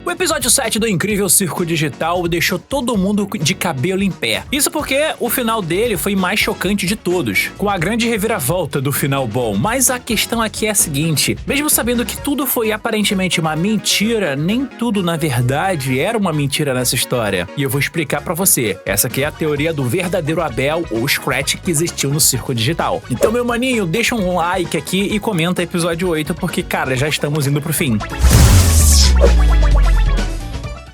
O episódio 7 do Incrível Circo Digital deixou todo mundo de cabelo em pé. Isso porque o final dele foi mais chocante de todos, com a grande reviravolta do final bom. Mas a questão aqui é a seguinte: mesmo sabendo que tudo foi aparentemente uma mentira, nem tudo na verdade era uma mentira nessa história. E eu vou explicar pra você. Essa aqui é a teoria do verdadeiro Abel ou Scratch que existiu no Circo Digital. Então, meu maninho, deixa um like aqui e comenta episódio 8, porque, cara, já estamos indo pro fim.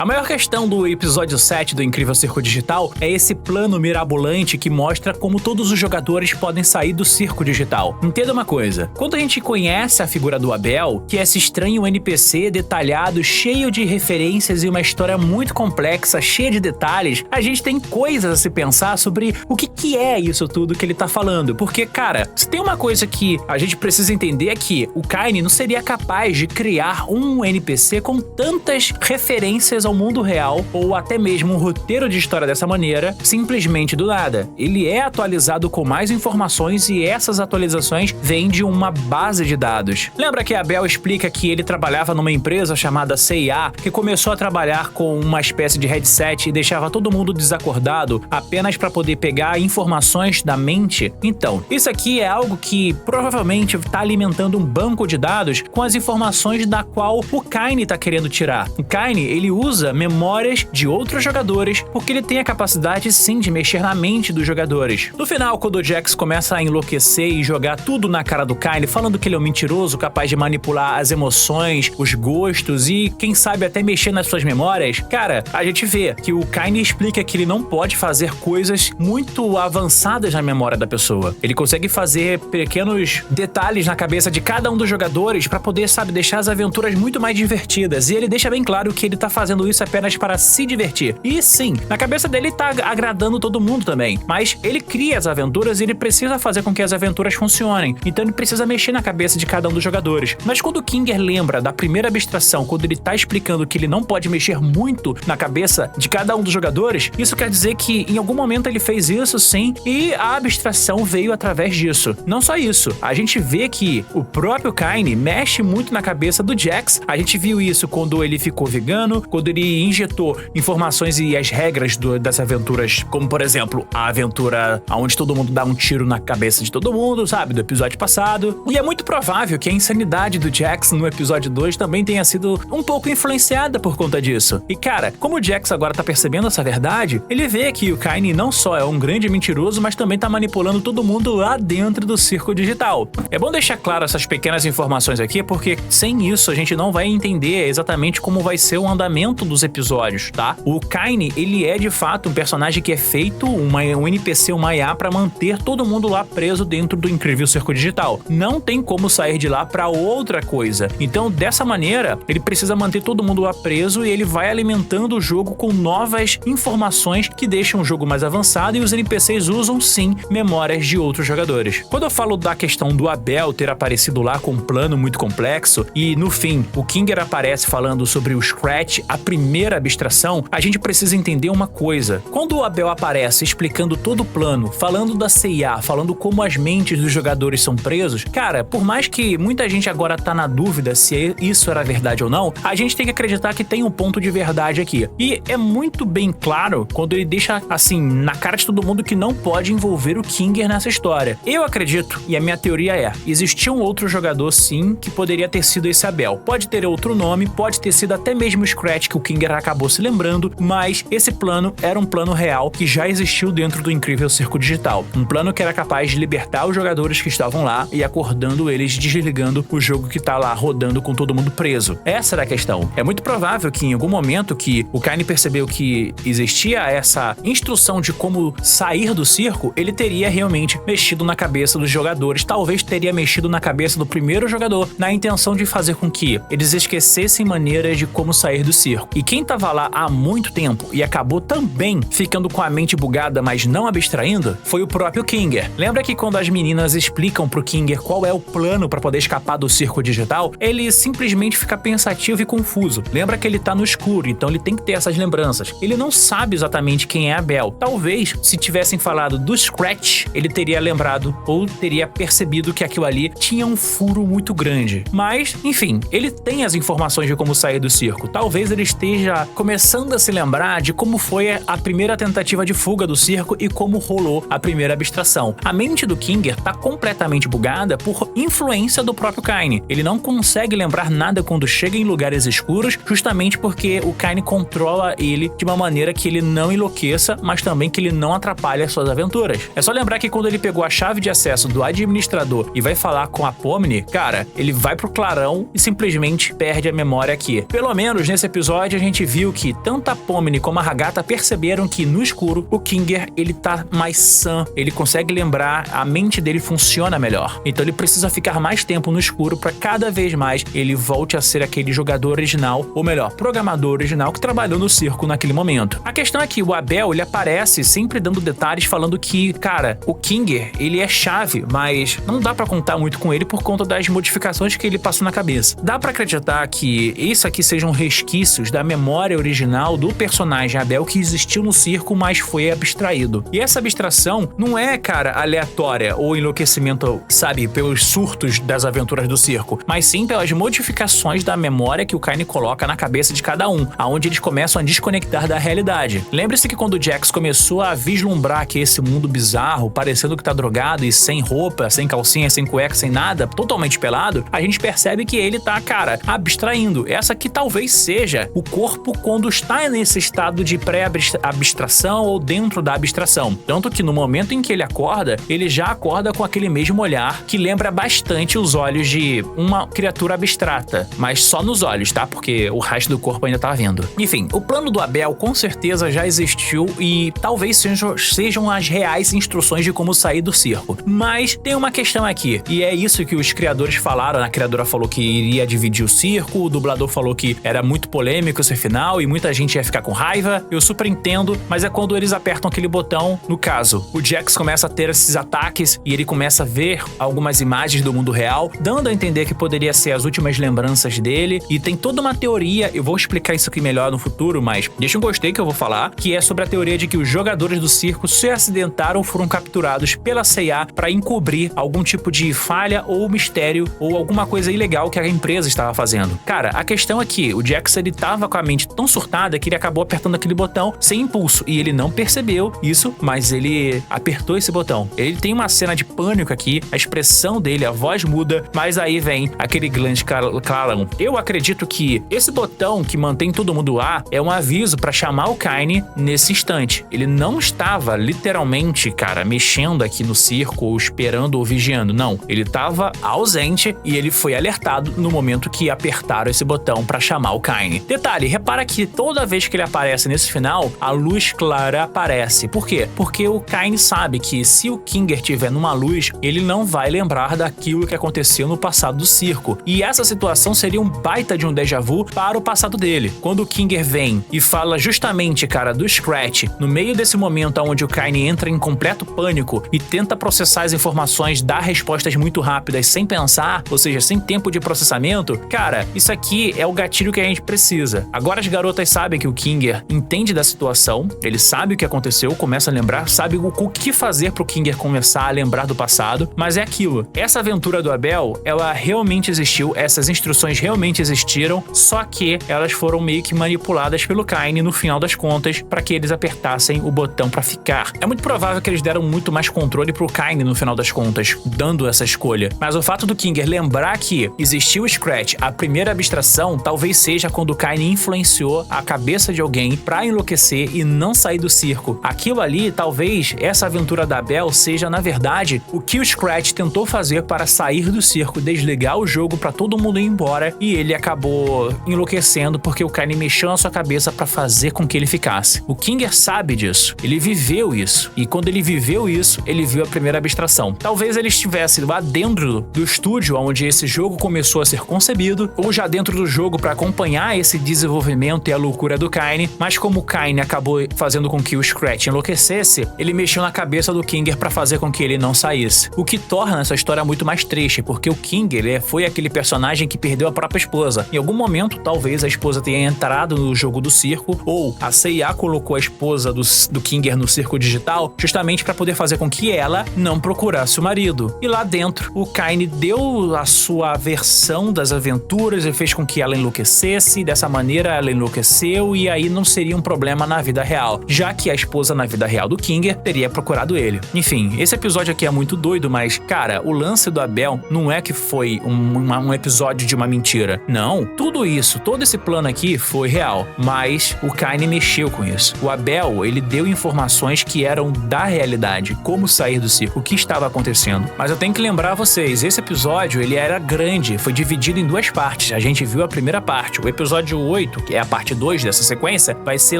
A maior questão do episódio 7 do Incrível Circo Digital é esse plano mirabolante que mostra como todos os jogadores podem sair do circo digital. Entenda uma coisa, quando a gente conhece a figura do Abel, que é esse estranho NPC detalhado, cheio de referências e uma história muito complexa, cheia de detalhes, a gente tem coisas a se pensar sobre o que é isso tudo que ele tá falando. Porque, cara, se tem uma coisa que a gente precisa entender é que o Kaine não seria capaz de criar um NPC com tantas referências ao mundo real, ou até mesmo um roteiro de história dessa maneira, simplesmente do nada. Ele é atualizado com mais informações e essas atualizações vêm de uma base de dados. Lembra que Abel explica que ele trabalhava numa empresa chamada CIA, que começou a trabalhar com uma espécie de headset e deixava todo mundo desacordado apenas para poder pegar informações da mente? Então, isso aqui é algo que provavelmente está alimentando um banco de dados com as informações da qual o Kaine está querendo tirar. O Kaine, ele usa memórias de outros jogadores porque ele tem a capacidade sim de mexer na mente dos jogadores. No final, quando o Jax começa a enlouquecer e jogar tudo na cara do Kaine, falando que ele é um mentiroso capaz de manipular as emoções, os gostos e quem sabe até mexer nas suas memórias, cara, a gente vê que o Kaine explica que ele não pode fazer coisas muito avançadas na memória da pessoa. Ele consegue fazer pequenos detalhes na cabeça de cada um dos jogadores para poder, sabe, deixar as aventuras muito mais divertidas. E ele deixa bem claro que ele tá fazendo isso apenas para se divertir. E sim, na cabeça dele tá agradando todo mundo também, mas ele cria as aventuras e ele precisa fazer com que as aventuras funcionem, então ele precisa mexer na cabeça de cada um dos jogadores. Mas quando o Kinger lembra da primeira abstração, quando ele tá explicando que ele não pode mexer muito na cabeça de cada um dos jogadores, isso quer dizer que em algum momento ele fez isso sim, e a abstração veio através disso. Não só isso, a gente vê que o próprio Kaine mexe muito na cabeça do Jax. A gente viu isso quando ele ficou vegano, quando ele injetou informações e as regras das aventuras, como por exemplo, a aventura onde todo mundo dá um tiro na cabeça de todo mundo, sabe, do episódio passado. E é muito provável que a insanidade do Jax no episódio 2 também tenha sido um pouco influenciada por conta disso. E cara, como o Jax agora tá percebendo essa verdade, ele vê que o Kaine não só é um grande mentiroso, mas também tá manipulando todo mundo lá dentro do circo digital. É bom deixar claro essas pequenas informações aqui, porque sem isso a gente não vai entender exatamente como vai ser o andamento dos episódios, tá? O Kaine, ele é de fato um personagem que é feito, um NPC, uma IA, pra manter todo mundo lá preso dentro do Incrível Circo Digital. Não tem como sair de lá pra outra coisa. Então, dessa maneira, ele precisa manter todo mundo lá preso e ele vai alimentando o jogo com novas informações que deixam o jogo mais avançado, e os NPCs usam sim memórias de outros jogadores. Quando eu falo da questão do Abel ter aparecido lá com um plano muito complexo e no fim o Kinger aparece falando sobre o Scratch, a primeira abstração, a gente precisa entender uma coisa. Quando o Abel aparece explicando todo o plano, falando da CIA, falando como as mentes dos jogadores são presos, cara, por mais que muita gente agora tá na dúvida se isso era verdade ou não, a gente tem que acreditar que tem um ponto de verdade aqui. E é muito bem claro quando ele deixa, assim, na cara de todo mundo que não pode envolver o Kinger nessa história. Eu acredito, e a minha teoria é, existia um outro jogador sim, que poderia ter sido esse Abel. Pode ter outro nome, pode ter sido até mesmo o Scratch que o Kinger acabou se lembrando, mas esse plano era um plano real que já existiu dentro do Incrível Circo Digital. Um plano que era capaz de libertar os jogadores que estavam lá e acordando eles, desligando o jogo que tá lá rodando com todo mundo preso. Essa era a questão. É muito provável que em algum momento que o Kaine percebeu que existia essa instrução de como sair do circo, ele teria realmente mexido na cabeça dos jogadores, talvez teria mexido na cabeça do primeiro jogador, na intenção de fazer com que eles esquecessem maneiras de como sair do circo. E quem tava lá há muito tempo e acabou também ficando com a mente bugada, mas não abstraindo, foi o próprio Kinger. Lembra que quando as meninas explicam pro Kinger qual é o plano para poder escapar do circo digital, ele simplesmente fica pensativo e confuso. Lembra que ele tá no escuro, então ele tem que ter essas lembranças. Ele não sabe exatamente quem é Abel. Talvez, se tivessem falado do Scratch, ele teria lembrado ou teria percebido que aquilo ali tinha um furo muito grande. Mas, enfim, ele tem as informações de como sair do circo. Talvez eles esteja começando a se lembrar de como foi a primeira tentativa de fuga do circo e como rolou a primeira abstração. A mente do Kinger tá completamente bugada por influência do próprio Kaine. Ele não consegue lembrar nada quando chega em lugares escuros, justamente porque o Kaine controla ele de uma maneira que ele não enlouqueça, mas também que ele não atrapalhe as suas aventuras. É só lembrar que quando ele pegou a chave de acesso do administrador e vai falar com a Pomni, cara, ele vai pro clarão e simplesmente perde a memória aqui. Pelo menos nesse episódio a gente viu que tanto a Pomni como a Hagata perceberam que no escuro o Kinger ele tá mais sã, ele consegue lembrar, a mente dele funciona melhor. Então ele precisa ficar mais tempo no escuro para cada vez mais ele volte a ser aquele jogador original, ou melhor, programador original que trabalhou no circo naquele momento. A questão é que o Abel, ele aparece sempre dando detalhes falando que, cara, o Kinger, ele é chave, mas não dá pra contar muito com ele por conta das modificações que ele passou na cabeça. Dá pra acreditar que isso aqui sejam resquícios da memória original do personagem Abel que existiu no circo, mas foi abstraído. E essa abstração não é, cara, aleatória ou enlouquecimento, sabe, pelos surtos das aventuras do circo, mas sim pelas modificações da memória que o Kaine coloca na cabeça de cada um, aonde eles começam a desconectar da realidade. Lembre-se que quando o Jax começou a vislumbrar que esse mundo bizarro, parecendo que tá drogado e sem roupa, sem calcinha, sem cueca, sem nada, totalmente pelado, a gente percebe que ele tá, cara, abstraindo. Essa que talvez seja o corpo quando está nesse estado de pré-abstração ou dentro da abstração. Tanto que no momento em que ele acorda, ele já acorda com aquele mesmo olhar que lembra bastante os olhos de uma criatura abstrata, mas só nos olhos, tá? Porque o resto do corpo ainda tá vendo. Enfim, o plano do Abel com certeza já existiu e talvez sejam as reais instruções de como sair do circo. Mas tem uma questão aqui, e é isso que os criadores falaram. A criadora falou que iria dividir o circo, o dublador falou que era muito polêmico esse final e muita gente ia ficar com raiva. Eu super entendo, mas é quando eles apertam aquele botão, no caso, o Jax começa a ter esses ataques e ele começa a ver algumas imagens do mundo real, dando a entender que poderia ser as últimas lembranças dele, e tem toda uma teoria, eu vou explicar isso aqui melhor no futuro, mas deixa um gostei que eu vou falar, que é sobre a teoria de que os jogadores do circo se acidentaram ou foram capturados pela CIA para encobrir algum tipo de falha ou mistério ou alguma coisa ilegal que a empresa estava fazendo. Cara, a questão é que o Jax, ele tava com a mente tão surtada que ele acabou apertando aquele botão sem impulso, e ele não percebeu isso, mas ele apertou esse botão. Ele tem uma cena de pânico aqui, a expressão dele, a voz muda, mas aí vem aquele grande clarão. Eu acredito que esse botão que mantém todo mundo lá é um aviso para chamar o Kaine nesse instante. Ele não estava literalmente, cara, mexendo aqui no circo ou esperando ou vigiando, não. Ele estava ausente e ele foi alertado no momento que apertaram esse botão para chamar o Kaine. Detalhe, repara que toda vez que ele aparece nesse final, a luz clara aparece. Por quê? Porque o Kaine sabe que se o Kinger tiver numa luz, ele não vai lembrar daquilo que aconteceu no passado do circo. E essa situação seria um baita de um déjà vu para o passado dele. Quando o Kinger vem e fala justamente, cara, do Scratch, no meio desse momento onde o Kaine entra em completo pânico e tenta processar as informações, dar respostas muito rápidas sem pensar, ou seja, sem tempo de processamento, cara, isso aqui é o gatilho que a gente precisa. Agora as garotas sabem que o Kinger entende da situação, ele sabe o que aconteceu, começa a lembrar, sabe o que fazer pro Kinger começar a lembrar do passado, mas é aquilo. Essa aventura do Abel, ela realmente existiu, essas instruções realmente existiram, só que elas foram meio que manipuladas pelo Kaine no final das contas para que eles apertassem o botão para ficar. É muito provável que eles deram muito mais controle pro Kaine no final das contas, dando essa escolha. Mas o fato do Kinger lembrar que existiu o Scratch, a primeira abstração, talvez seja quando o Kaine influenciou a cabeça de alguém para enlouquecer e não sair do circo. Aquilo ali, talvez essa aventura da Abel seja, na verdade, o que o Scratch tentou fazer para sair do circo, desligar o jogo para todo mundo ir embora, e ele acabou enlouquecendo porque o Kaine mexeu na sua cabeça para fazer com que ele ficasse. O Kinger sabe disso, ele viveu isso, e quando ele viveu isso, ele viu a primeira abstração. Talvez ele estivesse lá dentro do estúdio onde esse jogo começou a ser concebido, ou já dentro do jogo para acompanhar esse desenvolvimento e a loucura do Kaine, mas como o Kaine acabou fazendo com que o Scratch enlouquecesse, ele mexeu na cabeça do Kinger para fazer com que ele não saísse. O que torna essa história muito mais triste, porque o Kinger foi aquele personagem que perdeu a própria esposa. Em algum momento, talvez a esposa tenha entrado no jogo do circo, ou a CIA colocou a esposa do Kinger no circo digital justamente para poder fazer com que ela não procurasse o marido. E lá dentro, o Kaine deu a sua versão das aventuras e fez com que ela enlouquecesse, e dessa maneira maneira ela enlouqueceu e aí não seria um problema na vida real, já que a esposa na vida real do Kinger teria procurado ele. Enfim, esse episódio aqui é muito doido, mas, cara, o lance do Abel não é que foi um episódio de uma mentira. Não, tudo isso, todo esse plano aqui foi real, mas o Kaine mexeu com isso. O Abel, ele deu informações que eram da realidade, como sair do circo, o que estava acontecendo. Mas eu tenho que lembrar vocês, esse episódio, ele era grande, foi dividido em duas partes. A gente viu a primeira parte. O episódio 8, que é a parte 2 dessa sequência, vai ser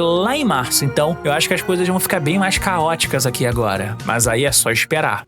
lá em março. Então, eu acho que as coisas vão ficar bem mais caóticas aqui agora. Mas aí é só esperar.